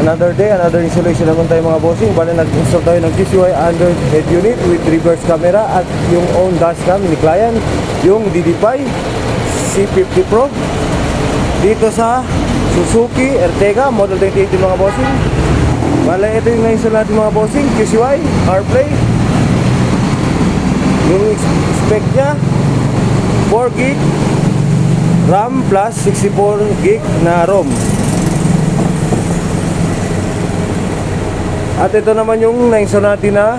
Another day, another installation naman tayo mga bossing. Bale nag-install tayo ng GCY Android head unit with reverse camera at yung own dashcam ni client, yung DD5 C50 Pro dito sa Suzuki Ertiga model 2018 mga bossing. Bale ito yung na-install natin mga bossing, GCY, CarPlay. Yung spec nya 4 gig RAM plus 64 gig na ROM. At ito naman yung na-install natin na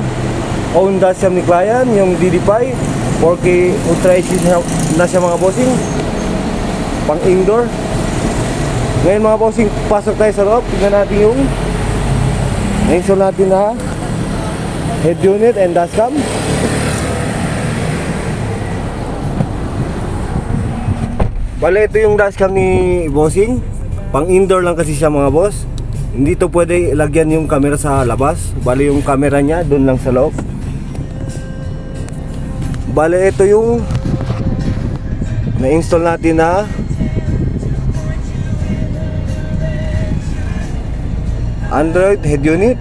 own dashcam ni client, yung DD5 4K Ultra HD na siya mga bossing, pang indoor. Ngayon mga bossing, pasok tayo sa loob. Tingnan natin yung na-install natin na head unit and dashcam. Bale ito yung dashcam ni bossing, pang indoor lang kasi siya mga boss. Hindi to pwede lagyan yung camera sa labas. Bale yung camera niya doon lang sa loob. Bale ito yung na-install natin na Android head unit.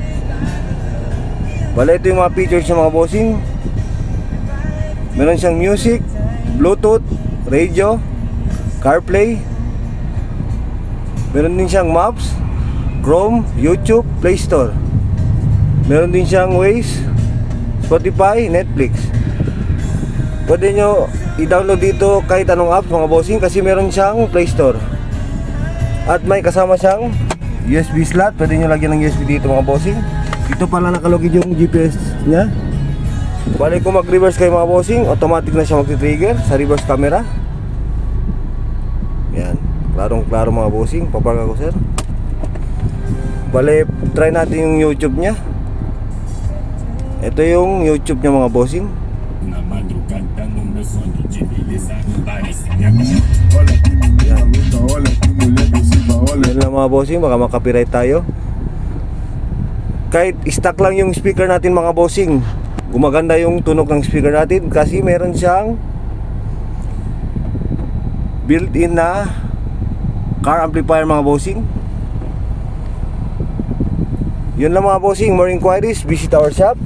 Bale ito yung mga features ng mga bossing. Meron siyang music, Bluetooth, radio, CarPlay. Meron din siyang maps, Chrome, YouTube, Play Store. Meron din siyang Waze, Spotify, Netflix. Pwede nyo i-download dito kahit anong apps mga bossing kasi meron siyang Play Store. At may kasama siyang USB slot. Pwede nyo lagyan ng USB dito mga bossing. Dito pala nakalogin yung GPS nya. Balik kung mag-reverse kayo mga bossing, automatic na siya mag-trigger sa reverse camera. Yan, klarong klaro mga bossing. Papark ako sir. Bale, try natin yung YouTube nya. Ito yung YouTube nya mga bossing. Yan lang mga bossing, baka makapiright tayo. Kahit stock lang yung speaker natin mga bossing, gumaganda yung tunog ng speaker natin kasi meron siyang built-in na car amplifier mga bossing. Yun lang mga bossing. More inquiries, visit our shop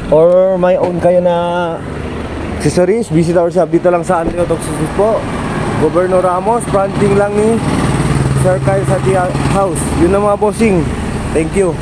or may own kayo na accessories, visit our shop. Dito lang sa Andreo Toxosis po, Governor Ramos, fronting lang ni Sir Kyle Satia House. Yun lang mga bossing. Thank you.